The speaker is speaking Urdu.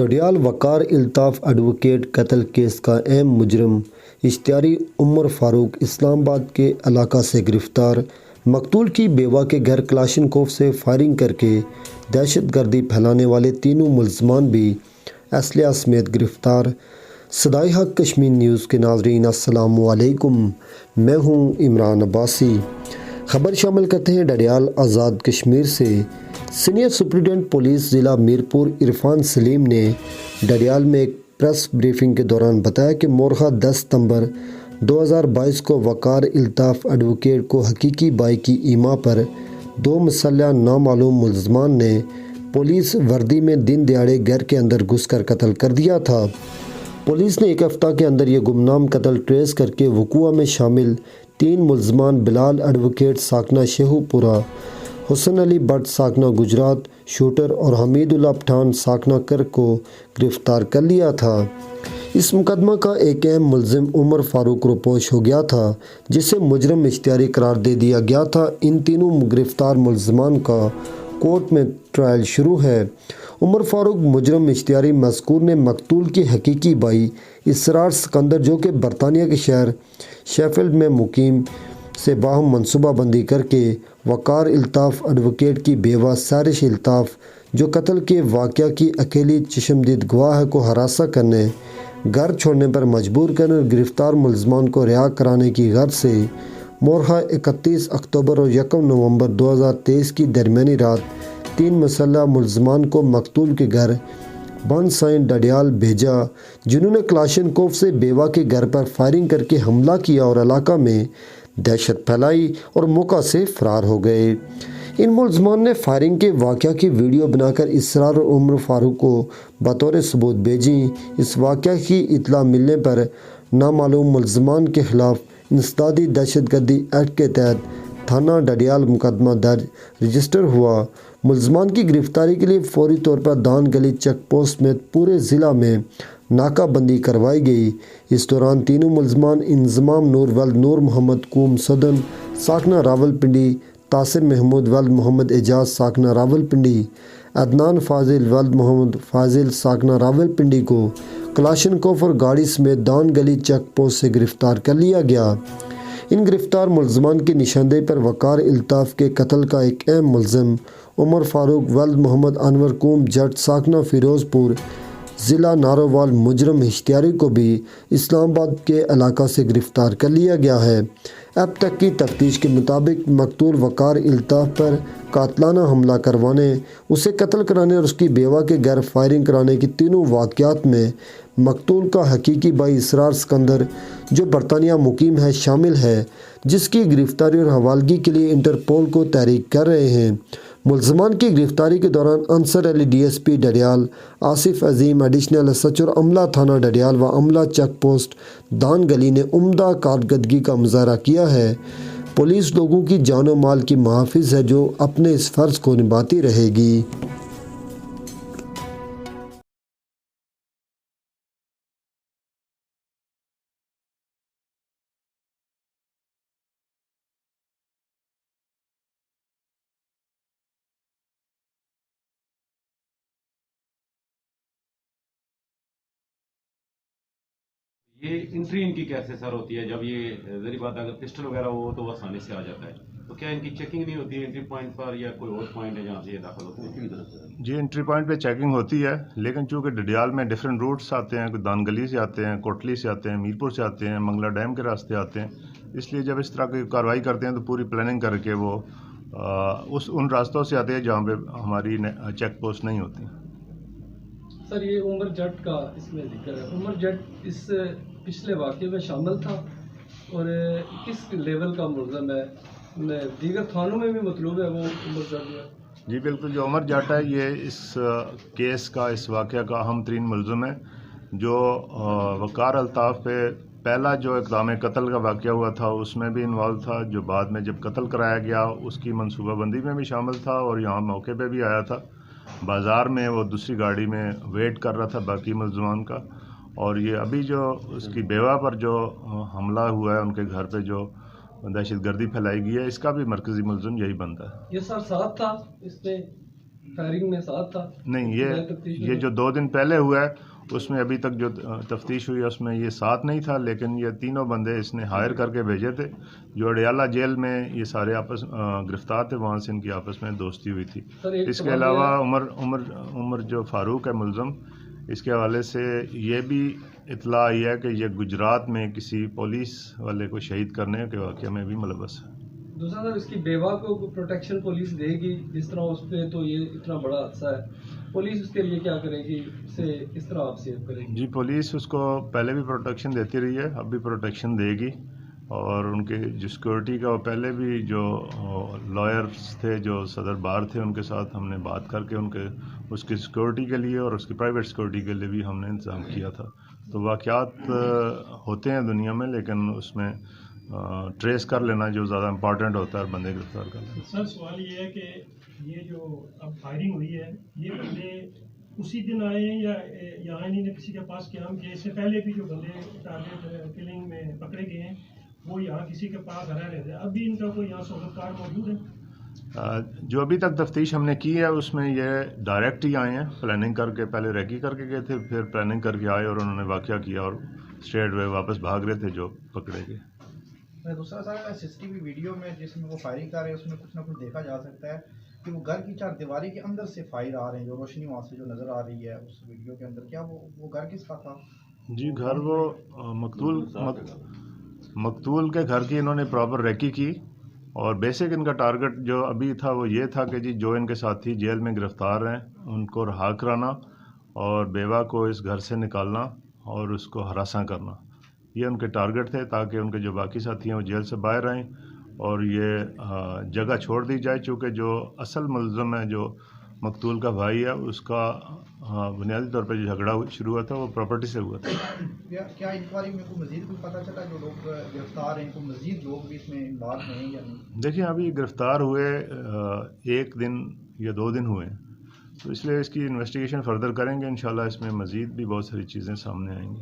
ڈڈیال وقار الطاف ایڈوکیٹ قتل کیس کا اہم مجرم اشتہاری عمر فاروق اسلام آباد کے علاقہ سے گرفتار۔ مقتول کی بیوہ کے گھر کلاشنکوف سے فائرنگ کر کے دہشت گردی پھیلانے والے تینوں ملزمان بھی اسلحہ سمیت گرفتار۔ صدائے حق کشمیر نیوز کے ناظرین السلام علیکم، میں ہوں عمران عباسی۔ خبر شامل کرتے ہیں ڈڈیال آزاد کشمیر سے۔ سینئر سپرنٹینڈنٹ پولیس ضلع میرپور عرفان سلیم نے ڈڈیال میں ایک پریس بریفنگ کے دوران بتایا کہ مورخہ 10 ستمبر 2022 کو وقار الطاف ایڈوکیٹ کو حقیقی بائی کی ایما پر 2 مسلح نامعلوم ملزمان نے پولیس وردی میں دن دیہڑے گھر کے اندر گھس کر قتل کر دیا تھا۔ پولیس نے ایک ہفتہ کے اندر یہ گمنام قتل ٹریس کر کے وقوع میں شامل 3 ملزمان بلال ایڈوکیٹ ساکنہ شیخو پورہ، حسن علی بٹ ساکنہ گجرات شوٹر اور حمید اللہ پٹھان ساکنہ کرک کو گرفتار کر لیا تھا۔ اس مقدمہ کا ایک اہم ملزم عمر فاروق روپوش ہو گیا تھا، جسے مجرم اشتہاری قرار دے دیا گیا تھا۔ ان تینوں گرفتار ملزمان کا کورٹ میں ٹرائل شروع ہے۔ عمر فاروق مجرم اشتہاری مذکور نے مقتول کی حقیقی بائی اسرار سکندر، جو کہ برطانیہ کے شہر شیفیلڈ میں مقیم، سے باہم منصوبہ بندی کر کے وقار الطاف ایڈوکیٹ کی بیوہ سارش الطاف، جو قتل کے واقعہ کی اکیلی چشمدید گواہ ہے، کو ہراساں کرنے، گھر چھوڑنے پر مجبور کرنے اور گرفتار ملزمان کو رہا کرانے کی غرض سے مورخہ 31 اکتوبر اور 1 نومبر 2023 کی درمیانی رات 3 مسلح ملزمان کو مقتول کے گھر بند سائن ڈڈیال بھیجا، جنہوں نے کلاشنکوف سے بیوہ کے گھر پر فائرنگ کر کے حملہ کیا اور علاقہ میں دہشت پھیلائی اور موقع سے فرار ہو گئے۔ ان ملزمان نے فائرنگ کے واقعہ کی ویڈیو بنا کر اسرار اور عمر فاروق کو بطور ثبوت بھیجی۔ اس واقعہ کی اطلاع ملنے پر نامعلوم ملزمان کے خلاف انسدادی دہشت گردی ایکٹ کے تحت تھانہ ڈڈیال مقدمہ درج رجسٹر ہوا۔ ملزمان کی گرفتاری کے لیے فوری طور پر دان گلی چیک پوسٹ سمیت پورے ضلع میں ناکہ بندی کروائی گئی۔ اس دوران تینوں ملزمان انضمام نور ولد نور محمد کوم صدن ساکنہ راول پنڈی، تاثر محمود ولد محمد اعجاز ساکنہ راول پنڈی، عدنان فاضل ولد محمد فاضل ساکنہ راول پنڈی کو کلاشنکوف اور گاڑی سمیت دان گلی چیک پوسٹ سے گرفتار کر لیا گیا۔ ان گرفتار ملزمان کی نشاندہی پر وقار الطاف کے قتل کا ایک اہم ملزم عمر فاروق ولد محمد انور کوم جٹ ساکنہ فیروز پور ضلع نارووال مجرم اشتہاری کو بھی اسلام آباد کے علاقہ سے گرفتار کر لیا گیا ہے۔ اب تک کی تفتیش کے مطابق مقتول وقار الطاف پر قاتلانہ حملہ کروانے، اسے قتل کرانے اور اس کی بیوہ کے گھر فائرنگ کرانے کی تینوں واقعات میں مقتول کا حقیقی بھائی اسرار سکندر، جو برطانیہ مقیم ہے، شامل ہے، جس کی گرفتاری اور حوالگی کے لیے انٹرپول کو تحریک کر رہے ہیں۔ ملزمان کی گرفتاری کے دوران Ansar Ali D S P Dadyal, Asif Azeem additional S H O اور عملہ تھانہ ڈڈیال و عملہ چیک پوسٹ دان گلی نے عمدہ کارکردگی کا مظاہرہ کیا ہے۔ پولیس لوگوں کی جان و مال کی محافظ ہے، جو اپنے اس فرض کو نبھاتی رہے گی۔ یہ انٹری ان کی کیسے سر ہوتی ہے؟ جب یہ ذری بات اگر پسٹل وغیرہ ہو تو وہ آسانی سے آ جاتا ہے، تو کیا ان کی چیکنگ نہیں ہوتی ہے انٹری پوائنٹ پر، یا کوئی اور پوائنٹ ہے جہاں سے یہ داخل ہوتے ہیں؟ جی انٹری پوائنٹ پہ چیکنگ ہوتی ہے، لیکن چونکہ ڈڈیال میں ڈفرینٹ روٹس آتے ہیں، کوئی دان گلی سے آتے ہیں، کوٹلی سے آتے ہیں، میرپور سے آتے ہیں، منگلہ ڈیم کے راستے آتے ہیں، اس لیے جب اس طرح کی کارروائی کرتے ہیں تو پوری پلاننگ کر کے وہ ان راستوں سے آتے ہیں جہاں پہ ہماری چیک پوسٹ نہیں ہوتی۔ سر یہ عمر جٹ کا اس میں ذکر ہے، عمر جٹ اس پچھلے واقعے میں شامل تھا اور کس لیول کا ملزم ہے؟ دیگر تھانوں میں بھی مطلوب ہے وہ عمر جٹ ہے؟ جی بالکل، جو عمر جٹ ہے یہ اس کیس کا، اس واقعہ کا اہم ترین ملزم ہے، جو وقار الطاف پہ پہلا جو اقدام قتل کا واقعہ ہوا تھا اس میں بھی انوالو تھا، جو بعد میں جب قتل کرایا گیا اس کی منصوبہ بندی میں بھی شامل تھا اور یہاں موقع پہ بھی آیا تھا۔ بازار میں وہ دوسری گاڑی میں ویٹ کر رہا تھا باقی ملزمان کا، اور یہ ابھی جو اس کی بیوہ پر جو حملہ ہوا ہے، ان کے گھر پہ جو دہشت گردی پھیلائی گئی ہے، اس کا بھی مرکزی ملزم یہی بنتا ہے۔ یہ سر ساتھ تھا اس میں فائرنگ میں ساتھ تھا؟ نہیں، تفتیش یہ جو 2 دن پہلے ہوا ہے اس میں ابھی تک جو تفتیش ہوئی ہے اس میں یہ ساتھ نہیں تھا، لیکن یہ تینوں بندے اس نے ہائر کر کے بھیجے تھے جو اڈیالہ جیل میں یہ سارے آپس گرفتار تھے، وہاں سے ان کی آپس میں دوستی ہوئی تھی. اس کے علاوہ عمر جو فاروق ہے ملزم، اس کے حوالے سے یہ بھی اطلاع آئی ہے کہ یہ گجرات میں کسی پولیس والے کو شہید کرنے کے واقعہ میں بھی ملوث ہے. دوسرا سر، اس کی بیوہ کو پروٹیکشن پولیس دے گی جس طرح اس پہ تو یہ اتنا بڑا حادثہ ہے، پولیس اس کے لیے کیا کرے گی، اسے کس طرح آپ سیو کرے گی؟ جی، پولیس اس کو پہلے بھی پروٹیکشن دیتی رہی ہے، اب بھی پروٹیکشن دے گی، اور ان کے جو سیکورٹی کا پہلے بھی جو لائرز تھے جو صدر بار تھے ان کے ساتھ ہم نے بات کر کے اس کی سیکورٹی کے لیے اور اس کی پرائیویٹ سیکورٹی کے لیے بھی ہم نے انتظام کیا تھا. تو واقعات ہوتے ہیں دنیا میں، لیکن اس میں ٹریس کر لینا جو زیادہ امپورٹنٹ ہوتا ہے اور بندے گرفتار کر لینا. سر سوال یہ ہے کہ یہ جو اب فائرنگ ہوئی ہے یہ بندے اسی دن آئے ہیں یا یہاں انہیں نے کسی کے پاس قیام کیا؟ اس سے پہلے بھی جو بندے ٹارگیٹ کلنگ میں پکڑے گئے ہیں وہ یہاں کسی کے پاس رہ رہے تھے، اب بھی ان کا کوئی یہاں صحبت کار موجود ہے؟ جو ابھی تک تفتیش ہم نے کی ہے اس میں یہ ڈائریکٹ ہی آئے ہیں، پلاننگ کر کے، پہلے ریکی کر کے گئے تھے، پھر پلاننگ کر کے آئے اور انہوں نے واقعہ کیا اور اسٹریٹ وے واپس بھاگ رہے تھے جو پکڑے گئے. دوسرا سر، سی سی ٹی وی ویڈیو میں جس میں وہ فائرنگ کر رہے ہیں اس میں کچھ نہ کچھ دیکھا جا سکتا ہے کہ وہ گھر کی چار دیواری کے اندر سے فائر آ رہے ہیں، جو روشنی وہاں سے جو نظر آ رہی ہے اس ویڈیو کے اندر، کیا وہ گھر کس کا تھا؟ جی، گھر وہ مقتول کے گھر کی انہوں نے پراپر ریکی کی، اور بیسک ان کا ٹارگٹ جو ابھی تھا وہ یہ تھا کہ جی جو ان کے ساتھی جیل میں گرفتار ہیں ان کو رہا کرانا اور بیوہ کو اس گھر سے نکالنا اور اس کو ہراساں کرنا، یہ ان کے ٹارگٹ تھے تاکہ ان کے جو باقی ساتھی ہیں وہ جیل سے باہر آئیں اور یہ جگہ چھوڑ دی جائے، چونکہ جو اصل ملزم ہے جو مقتول کا بھائی ہے اس کا بنیادی طور پہ جو جھگڑا شروع ہوا تھا وہ پراپرٹی سے ہوا تھا. کیا انکوائری میں کوئی مزید کچھ پتہ چلا جو لوگ گرفتار ہیں، کوئی مزید لوگ بھی اس میں انوالو ہیں یا نہیں؟ دیکھیں، ابھی گرفتار ہوئے 1 دن یا 2 دن ہوئے ہیں، تو اس لیے اس کی انویسٹیگیشن فردر کریں گے، انشاءاللہ اس میں مزید بھی بہت ساری چیزیں سامنے آئیں گی.